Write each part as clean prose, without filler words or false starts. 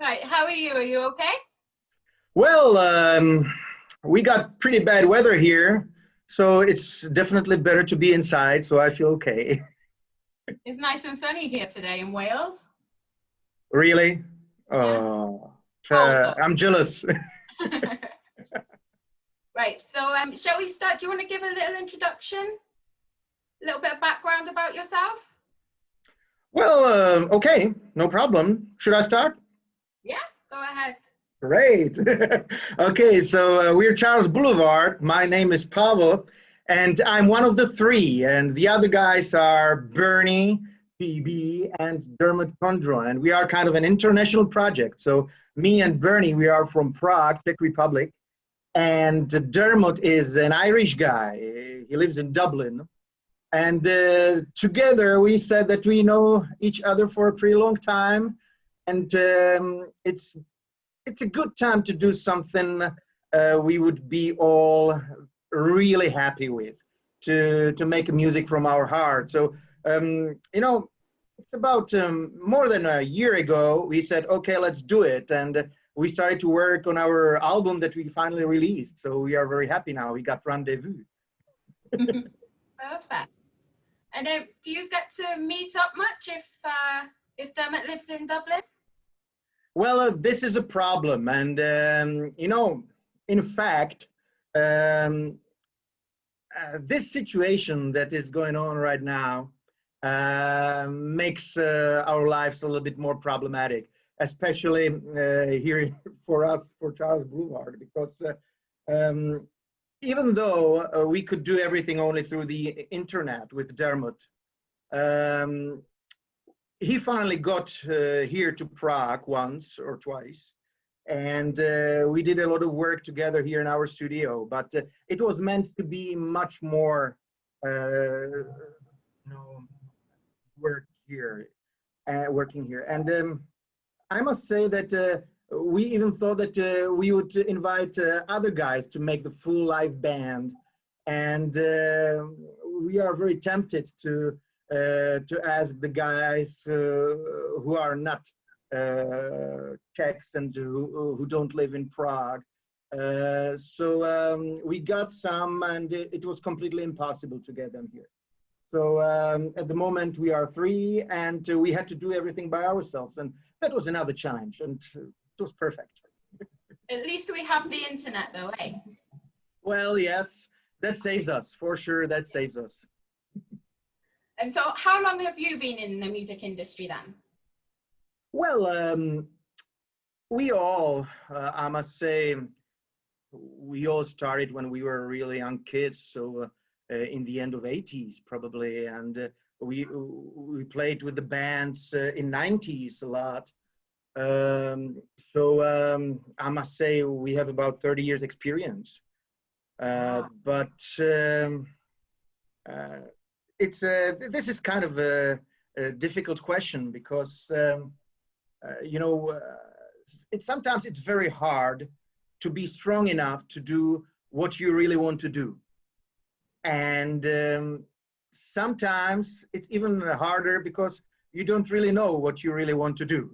Right, how are you? Are you okay? Well, we got pretty bad weather here, so it's definitely better to be inside, so I feel okay. It's nice and sunny here today in Wales. Really? Yeah, Oh, cold though. I'm jealous. Right, so shall we start? Do you want to give a little introduction? A little bit of background about yourself? Well, okay, no problem. Should I start? Yeah, go ahead. Great. Okay, so we're Charles Boulevard. My name is Pavel, and I'm one of the three. And the other guys are Bernie, PB, and Dermot Condron. And we are kind of an international project. So me and Bernie, we are from Prague, Czech Republic. And Dermot is an Irish guy. He lives in Dublin. And together we said that we know each other for a pretty long time. And it's a good time to do something we would be all really happy with, to make music from our heart. So it's about more than a year ago we said, okay, let's do it, and we started to work on our album that we finally released. So we are very happy now. We got Rendezvous. Perfect. And do you get to meet up much if Dermot lives in Dublin? Well, this is a problem, and in fact, um, this situation that is going on right now makes our lives a little bit more problematic, especially here for us, for Charles Boulevard, because even though we could do everything only through the internet with Dermot, um, he finally got here to Prague once or twice, and we did a lot of work together here in our studio. But it was meant to be much more, work here, working here. And I must say that we even thought that we would invite other guys to make the full live band, and we are very tempted to ask the guys who are not Czechs and who don't live in Prague. So we got some, and it was completely impossible to get them here. So at the moment we are three, and we had to do everything by ourselves, and that was another challenge, and it was perfect. At least we have the internet though, eh? Well, yes, that saves us, for sure, that saves us. And so how long have you been in the music industry then? Well, we all, I must say, we all started when we were really young kids, so in the end of 80s probably, and we played with the bands in 90s a lot. So I must say we have about 30 years experience. But it's this is kind of a difficult question, because it's sometimes it's very hard to be strong enough to do what you really want to do, and sometimes it's even harder because you don't really know what you really want to do.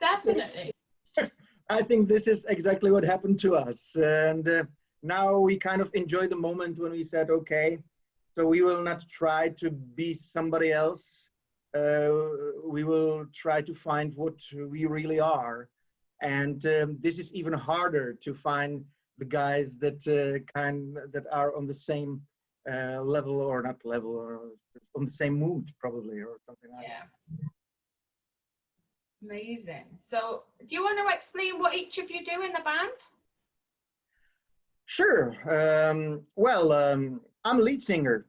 Definitely. I think this is exactly what happened to us, and now we kind of enjoy the moment when we said, okay, so we will not try to be somebody else. We will try to find what we really are. And this is even harder to find the guys that that are on the same level, or not level, or on the same mood probably, or something like that. Amazing. So do you want to explain what each of you do in the band? Sure. Well, I'm lead singer,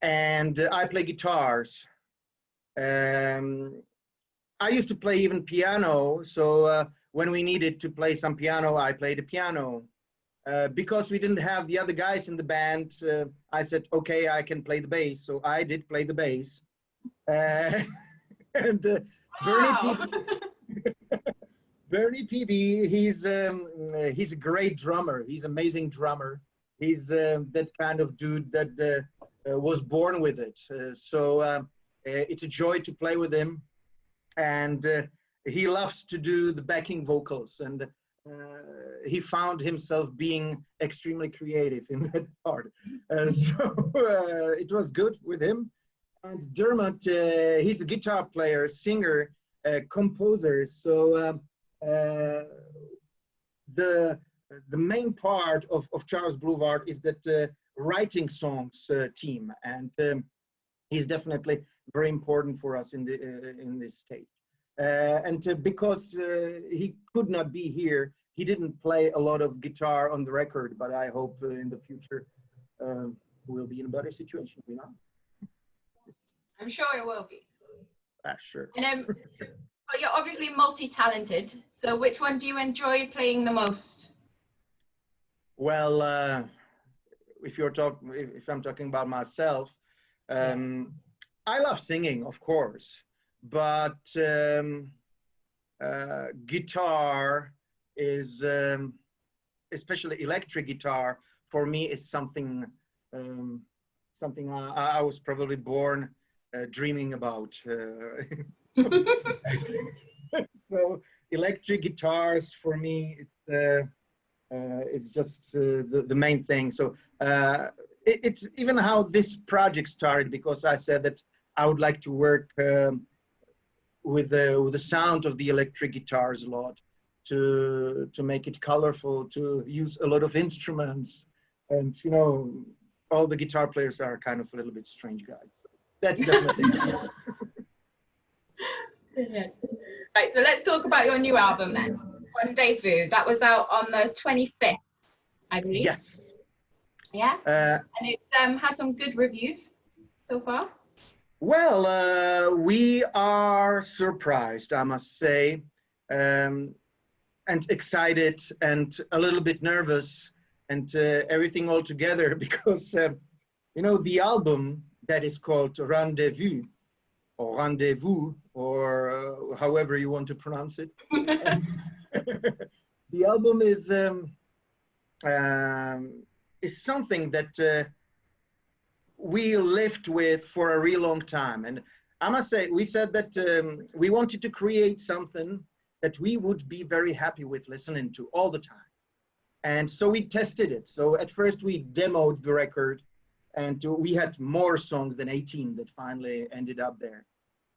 and I play guitars. Um, I used to play even piano, so when we needed to play some piano, I played the piano. Because we didn't have the other guys in the band, I said, okay, I can play the bass. So I did play the bass. And Wow. Bernie PB, he's a great drummer. He's an amazing drummer. He's that kind of dude that was born with it. So it's a joy to play with him. and he loves to do the backing vocals, and he found himself being extremely creative in that part. It was good with him. And Dermot, he's a guitar player, singer, composer. So the main part of Charles Boulevard is that writing songs team, and he's definitely very important for us in this stage. Because he could not be here, he didn't play a lot of guitar on the record, but I hope in the future we'll be in a better situation. You know? I'm sure it will be. Sure. And well, you're obviously multi-talented. So which one do you enjoy playing the most? Well, if I'm talking about myself, I love singing, of course, but guitar is, especially electric guitar, for me is something I was probably born dreaming about. So electric guitars for me, it's just the main thing. So it's even how this project started, because I said that I would like to work with the sound of the electric guitars a lot, to make it colorful, to use a lot of instruments, and you know, all the guitar players are kind of a little bit strange guys. So that's definitely. Right, so let's talk about your new album then. Rendezvous, that was out on the 25th, I believe. Yes. Yeah. And it's had some good reviews so far. Well, we are surprised, I must say, and excited and a little bit nervous, and everything all together, because you know, the album that is called Rendezvous, or Rendezvous, or however you want to pronounce it. The album is something that we lived with for a real long time. And I must say, we said that we wanted to create something that we would be very happy with listening to all the time. And so we tested it. So at first we demoed the record, and we had more songs than 18 that finally ended up there.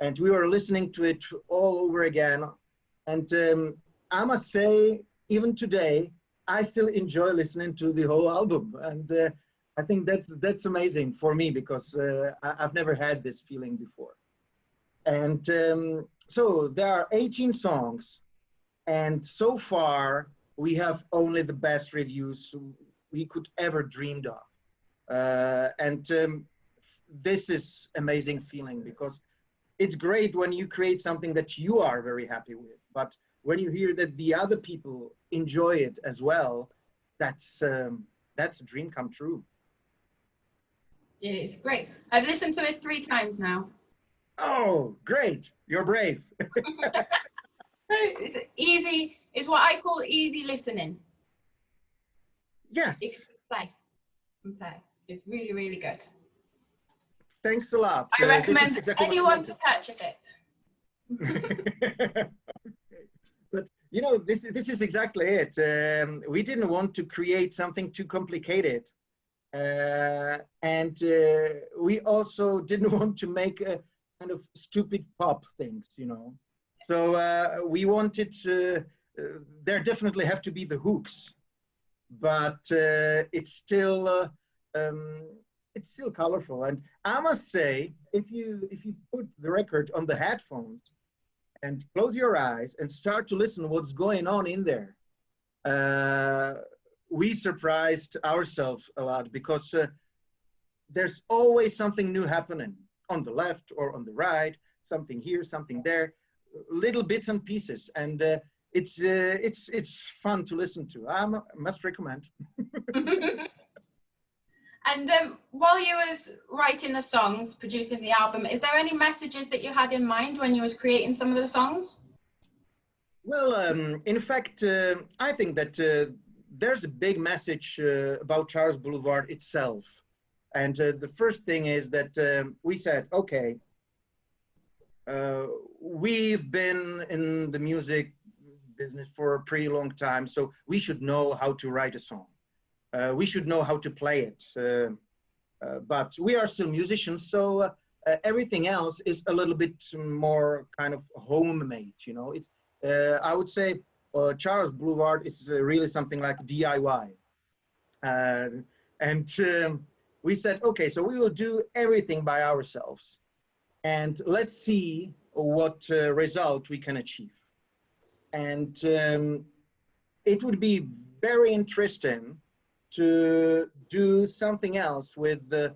And we were listening to it all over again. And I must say, even today, I still enjoy listening to the whole album. And I think that's amazing for me, because I've never had this feeling before. And so there are 18 songs, and so far we have only the best reviews we could ever dreamed of. This is amazing feeling, because it's great when you create something that you are very happy with, but when you hear that the other people enjoy it as well, that's a dream come true. Yeah, it's great. I've listened to it 3 times now. Oh, great. You're brave. It's easy. It's what I call easy listening. Yes. You can play and play. It's really, really good. Thanks a lot. I recommend anyone to purchase it. But you know, this is exactly it. We didn't want to create something too complicated. We also didn't want to make a kind of stupid pop things, you know. So we wanted there definitely have to be the hooks, but it's still colorful. And I must say, if you put the record on the headphones and close your eyes and start to listen to what's going on in there, we surprised ourselves a lot, because there's always something new happening on the left or on the right, something here, something there, little bits and pieces, and it's fun to listen to. I must recommend. And while you was writing the songs, producing the album, is there any messages that you had in mind when you was creating some of the songs? Well, in fact, I think that there's a big message about Charles Boulevard itself. And the first thing is that we said, okay, we've been in the music business for a pretty long time, so we should know how to write a song. We should know how to play it. But we are still musicians, so everything else is a little bit more kind of homemade, you know. It's I would say Charles Boulevard is really something like DIY. And we said, okay, so we will do everything by ourselves, and let's see what result we can achieve. And it would be very interesting to do something else with the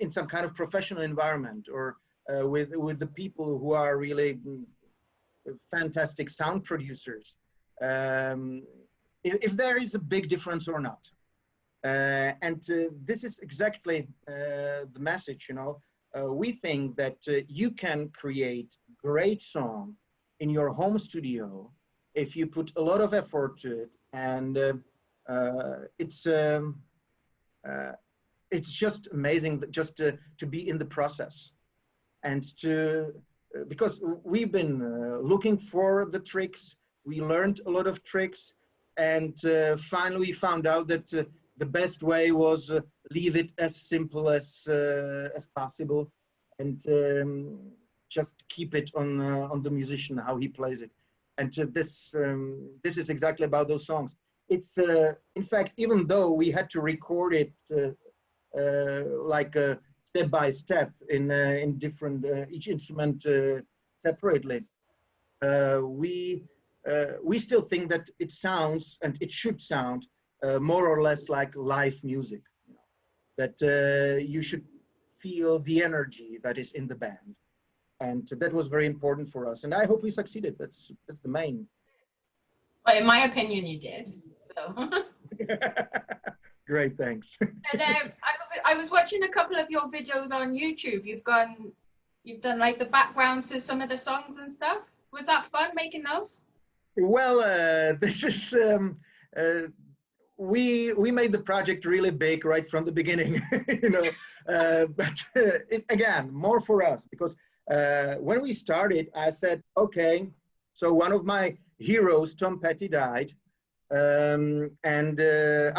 in some kind of professional environment, or with the people who are really fantastic sound producers, if there is a big difference or not. And this is exactly the message, you know. We think that you can create great song in your home studio if you put a lot of effort to it, and it's just amazing that just to be in the process, and to because we've been looking for the tricks. We learned a lot of tricks, and finally we found out that the best way was leave it as simple as possible, and just keep it on the musician, how he plays it. And this is exactly about those songs. It's in fact, even though we had to record it like step by step in different each instrument separately, we still think that it sounds, and it should sound, more or less like live music, you know, that you should feel the energy that is in the band. And that was very important for us. And I hope we succeeded. That's the main. Well, in my opinion, you did. So. Great, thanks. And I was watching a couple of your videos on YouTube. You've done like the background to some of the songs and stuff. Was that fun making those? Well, this is we made the project really big right from the beginning, you know. But again, more for us, because when we started, I said, okay, so one of my heroes, Tom Petty, died, and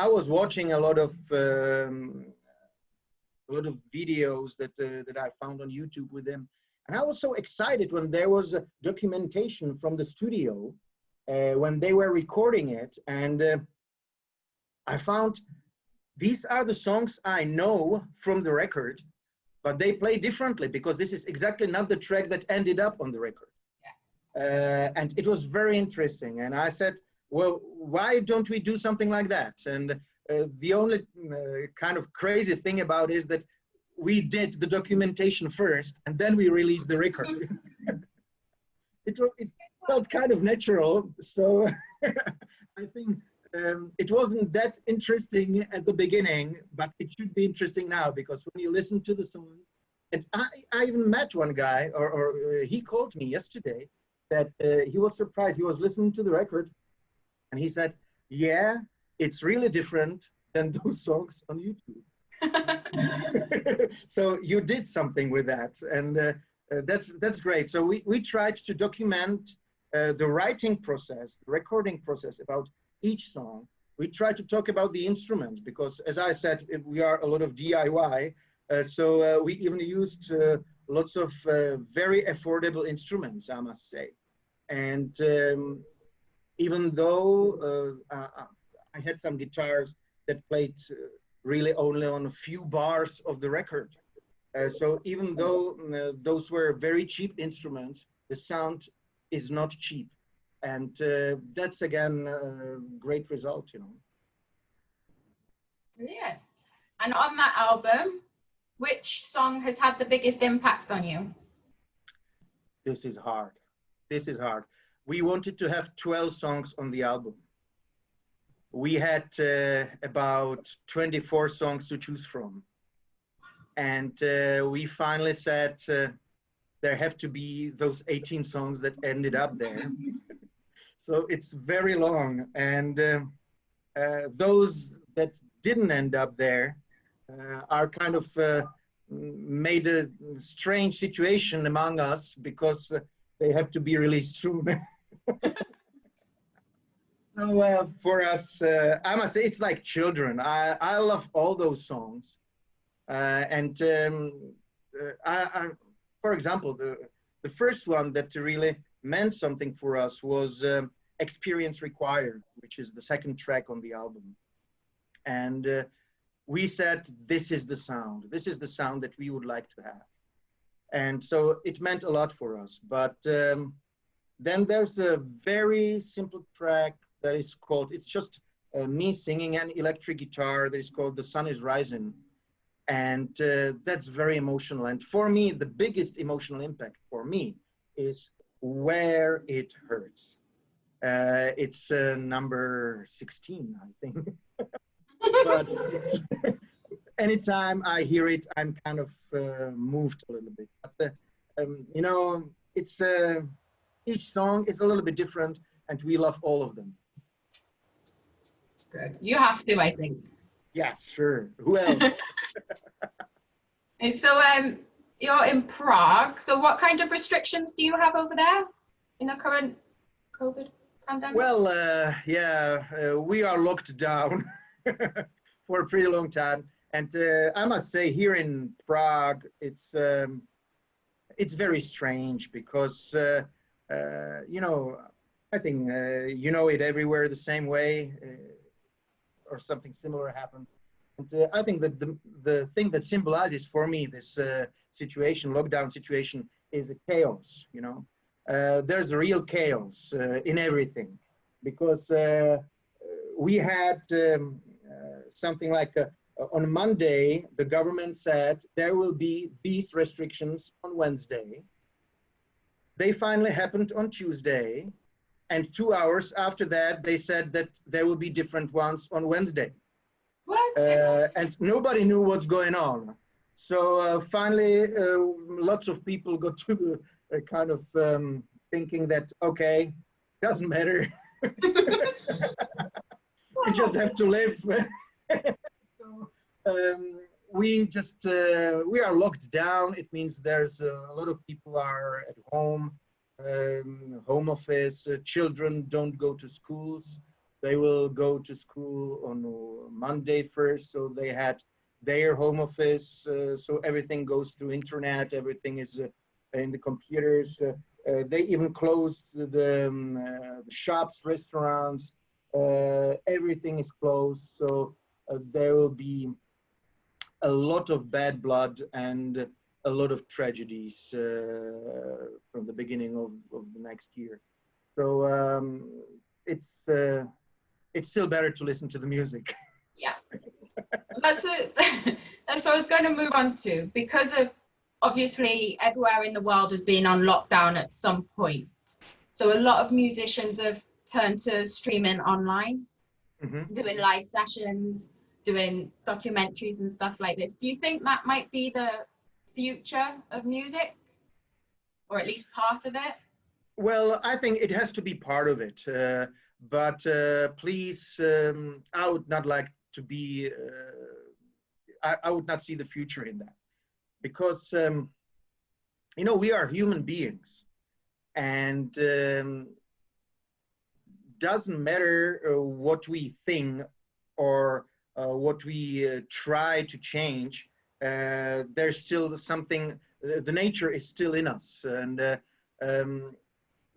I was watching a lot of videos that I found on YouTube with him, and I was so excited when there was a documentation from the studio when they were recording it, and I found these are the songs I know from the record, but they play differently because this is exactly not the track that ended up on the record. Yeah. And it was very interesting. And I said, well, why don't we do something like that? And the only kind of crazy thing about it is that we did the documentation first, and then we released the record. It felt kind of natural. So I think it wasn't that interesting at the beginning, but it should be interesting now, because when you listen to the songs, and I even met one guy, or he called me yesterday, that he was surprised. He was listening to the record, and he said, yeah, it's really different than those songs on YouTube. So you did something with that, and that's great. So we tried to document the writing process, the recording process about each song. We try to talk about the instruments, because as I said, we are a lot of DIY. So we even used lots of very affordable instruments, I must say. And even though I had some guitars that played really only on a few bars of the record. So even though those were very cheap instruments, the sound is not cheap. And that's, again, a great result, you know. Brilliant. And on that album, which song has had the biggest impact on you? This is hard. This is hard. We wanted to have 12 songs on the album. We had about 24 songs to choose from. And we finally said there have to be those 18 songs that ended up there. So it's very long, and those that didn't end up there are kind of made a strange situation among us because they have to be released soon. So for us, I must say it's like children. I love all those songs. And for example, the first one that really meant something for us was Experience Required, which is the second track on the album. And we said, this is the sound. This is the sound that we would like to have. And so it meant a lot for us. But then there's a very simple track that is called, it's just me singing an electric guitar that is called The Sun is Rising. And that's very emotional. And for me, the biggest emotional impact for me is Where It Hurts. It's number 16, I think. But it's, anytime I hear it, I'm kind of moved a little bit. But, you know, it's each song is a little bit different, and we love all of them. Good. You have to, I think. Yes, sure. Who else? And so you're in Prague. So what kind of restrictions do you have over there in the current COVID pandemic? Well, we are locked down for a pretty long time. And I must say, here in Prague, it's very strange because, you know, I think you know it everywhere the same way, or something similar happened. And I think that the thing that symbolizes for me this situation, lockdown situation, is a chaos. You know, there's a real chaos in everything, because we had something like on Monday, the government said there will be these restrictions on Wednesday. They finally happened on Tuesday. And 2 hours after that, they said that there will be different ones on Wednesday. What? And nobody knew what's going on. So finally, lots of people got to the kind of thinking that, okay, doesn't matter. We just have to live. So we just, we are locked down. It means there's a lot of people are at home. Home office, children don't go to schools. They will go to school on Monday first, so they had their home office, so everything goes through internet, everything is in the computers. They even closed the shops, restaurants, everything is closed, so there will be a lot of bad blood and a lot of tragedies from the beginning of the next year. So it's still better to listen to the music. Yeah, that's what I was going to move on to, because of obviously everywhere in the world has been on lockdown at some point. So a lot of musicians have turned to streaming online, doing live sessions, doing documentaries and stuff like this. Do you think that might be the future of music, or at least part of it? Well, I think it has to be part of it, but please, I would not like to be, I would not see the future in that, because, you know, we are human beings, and doesn't matter what we think or what we try to change, there's still something, the nature is still in us, and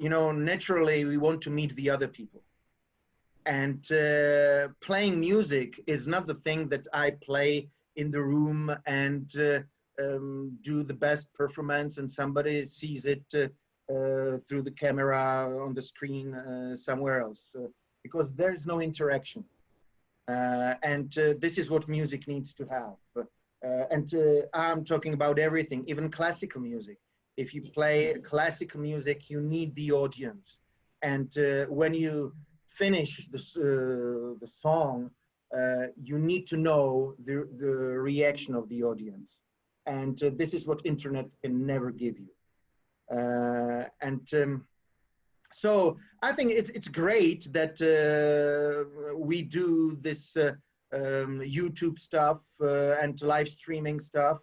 you know, naturally we want to meet the other people, and playing music is not the thing that I play in the room and do the best performance and somebody sees it through the camera on the screen somewhere else, because there's no interaction, and this is what music needs to have. And I'm talking about everything, even classical music. If you play classical music, you need the audience. And when you finish the song, you need to know the reaction of the audience. And this is what internet can never give you. So I think it's great that we do this YouTube stuff and live streaming stuff,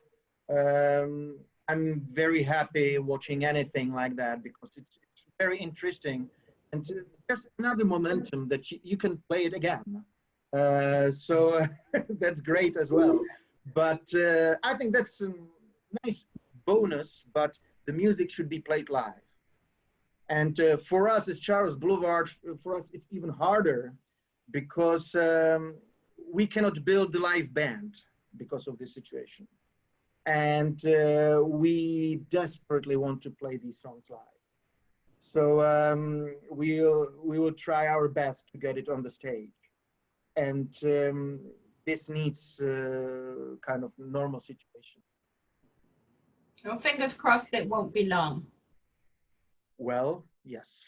I'm very happy watching anything like that because it's very interesting. And there's another momentum that you can play it again. So that's great as well. But I think that's a nice bonus, but the music should be played live. And for us as Charles Boulevard, for us, it's even harder because we cannot build the live band because of this situation. And we desperately want to play these songs live. So we will try our best to get it on the stage. And this needs kind of normal situation. Well, fingers crossed it won't be long. Well, yes.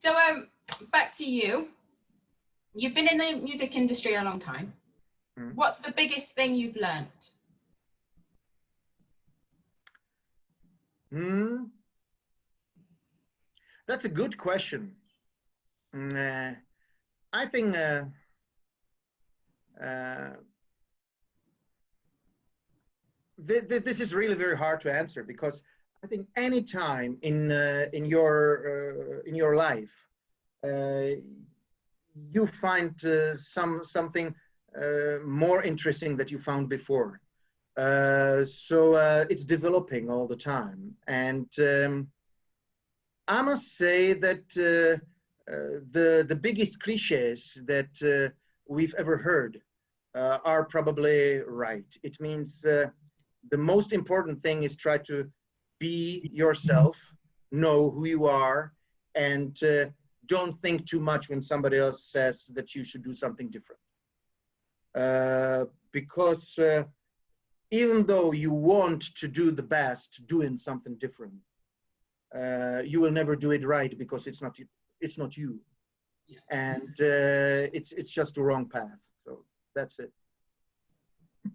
So back to you. You've been in the music industry a long time. What's the biggest thing you've learned? That's a good question. I think this is really very hard to answer because I think any time in your life you find something more interesting that you found before. So it's developing all the time, and I must say that the biggest cliches that we've ever heard are probably right. It means the most important thing is try to be yourself, know who you are, and don't think too much when somebody else says that you should do something different. Because even though you want to do the best doing something different, you will never do it right because it's not you. Yeah. And it's just the wrong path. So that's it.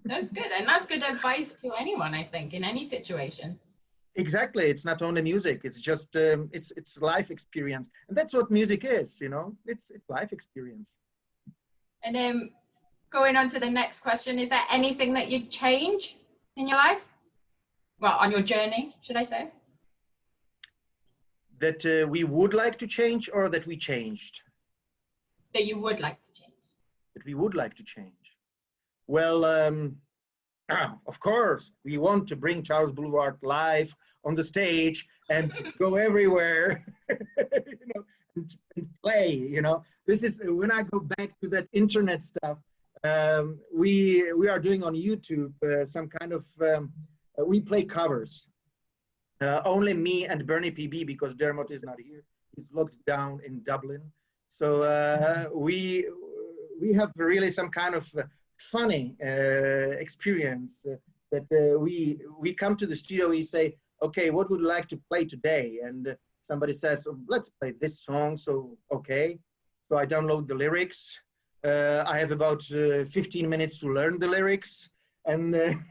That's good, and that's good advice to anyone, I think, in any situation. Exactly. It's not only music. It's just it's life experience, and that's what music is. You know, it's life experience. And going on to the next question, is there anything that you'd change in your life? Well, on your journey, should I say? That we would like to change, or that we changed? That you would like to change. That we would like to change. Well, of course, we want to bring Charles Boulevard live on the stage and go everywhere, you know, and play. You know, this is when I go back to that internet stuff. We are doing on YouTube some kind of we play covers. Only me and Bernie PB, because Dermot is not here. He's locked down in Dublin. So we have really some kind of funny experience that we come to the studio, we say, okay, what would you like to play today? And somebody says, oh, let's play this song. So, okay. So I download the lyrics. I have about 15 minutes to learn the lyrics. And then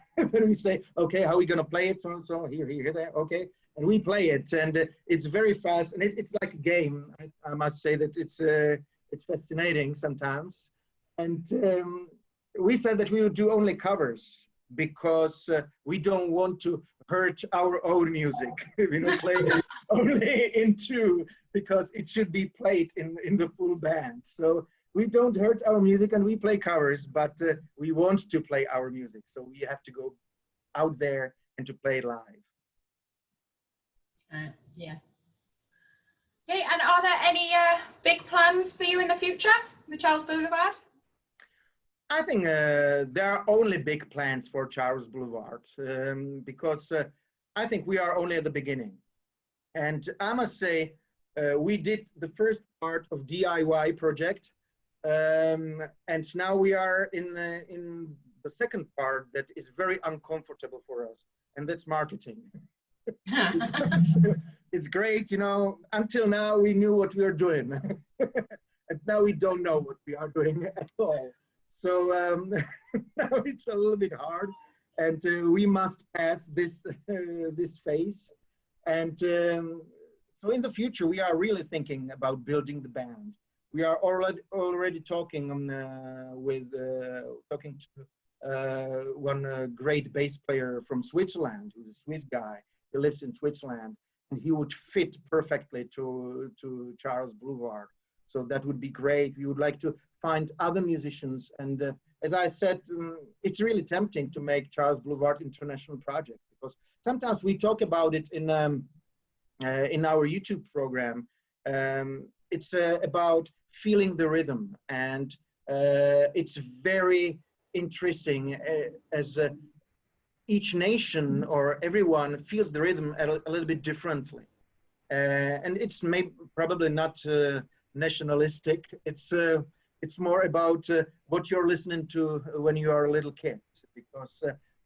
we say, okay, how are we going to play it? So here, there, okay. And we play it, and it's very fast, and it's like a game. I must say that it's fascinating sometimes. And we said that we would do only covers because we don't want to hurt our own music. We don't play it only in two because it should be played in the full band. So we don't hurt our music and we play covers, but we want to play our music. So we have to go out there and to play live. Yeah. Okay, and are there any big plans for you in the future, the Charles Boulevard? I think there are only big plans for Charles Boulevard because I think we are only at the beginning. And I must say, we did the first part of DIY project, and now we are in the second part that is very uncomfortable for us, and that's marketing. It's great, you know, until now we knew what we were doing, and now we don't know what we are doing at all. So now it's a little bit hard, and we must pass this this phase. And so in the future, we are really thinking about building the band. we are already talking on with talking to one great bass player from Switzerland, who's a Swiss guy. He lives in Switzerland, and he would fit perfectly to Charles Boulevard. So that would be great. We would like to find other musicians. And as I said, it's really tempting to make Charles Boulevard international project, because sometimes we talk about it in our YouTube program. It's about feeling the rhythm, and it's very interesting as each nation or everyone feels the rhythm a little bit differently. And it's probably not nationalistic. It's more about what you're listening to when you are a little kid, because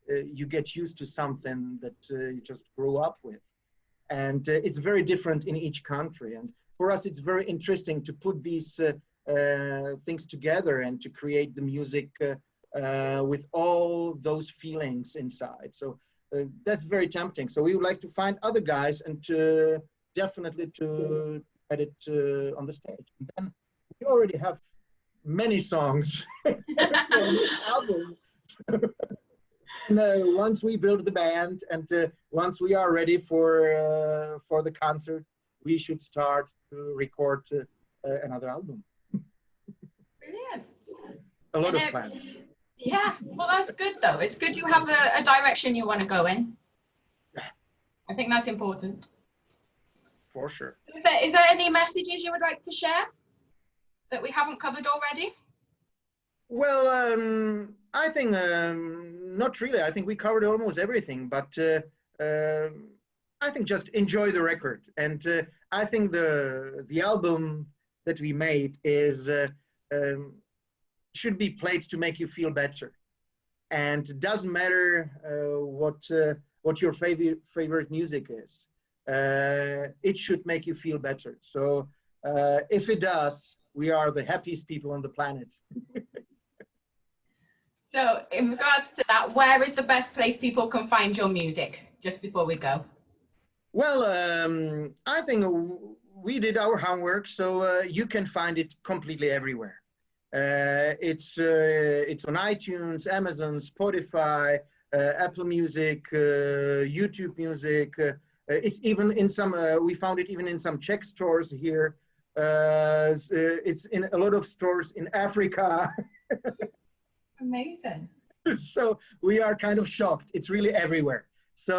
you get used to something that you just grew up with. And it's very different in each country. And for us, it's very interesting to put these things together and to create the music with all those feelings inside. So that's very tempting. So we would like to find other guys and to definitely to add it on the stage. And then we already have many songs for this album. And, once we build the band and once we are ready for the concert, we should start to record another album. Brilliant. A lot of plans. Yeah, well, that's good though. It's good you have a direction you want to go in. I think that's important. For sure. Is there any messages you would like to share that we haven't covered already? Well, I think not really. I think we covered almost everything, but I think just enjoy the record. And I think the album that we made is should be played to make you feel better. And it doesn't matter what your favorite music is. It should make you feel better. So if it does, we are the happiest people on the planet. So in regards to that, where is the best place people can find your music, just before we go? Well, I think we did our homework, so you can find it completely everywhere. It's on iTunes, Amazon, Spotify, Apple Music, YouTube Music. It's even in some, we found it even in some Czech stores here. It's in a lot of stores in Africa. Amazing. So we are kind of shocked. It's really everywhere. So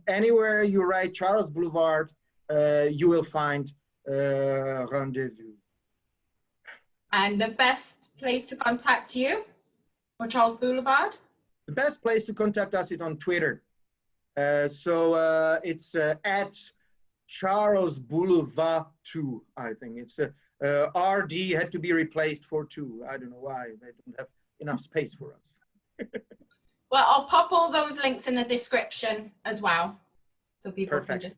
anywhere you write Charles Boulevard, you will find Rendezvous. And the best place to contact you for Charles Boulevard? The best place to contact us is on Twitter. So it's at Charles Boulevard 2, I think. It's RD had to be replaced for 2. I don't know why. They don't have enough space for us. Well, I'll pop all those links in the description as well, so people can just.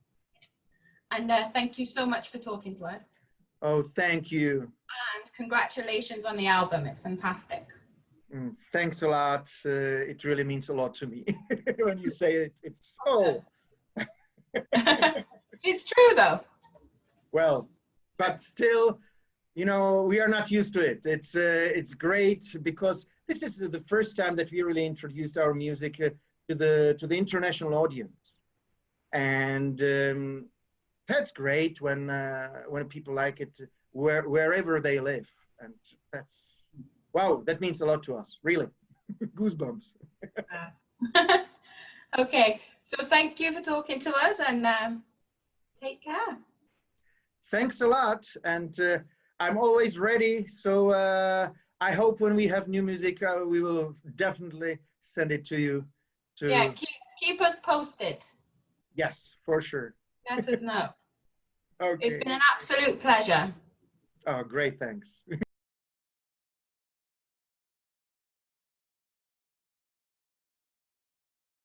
And thank you so much for talking to us. Oh, thank you. And congratulations on the album. It's fantastic. Thanks a lot. It really means a lot to me when you say it. It's so. It's true, though. Well, but still, you know, we are not used to it. It's great because this is the first time that we really introduced our music to the international audience, and that's great when people like it wherever they live, and that's wow. That means a lot to us, really. Goosebumps. Okay, so thank you for talking to us, and take care. Thanks a lot, and I'm always ready. So I hope when we have new music, we will definitely send it to you. Yeah, keep us posted. Yes, for sure. Let us know. Okay. It's been an absolute pleasure. Oh, great, thanks.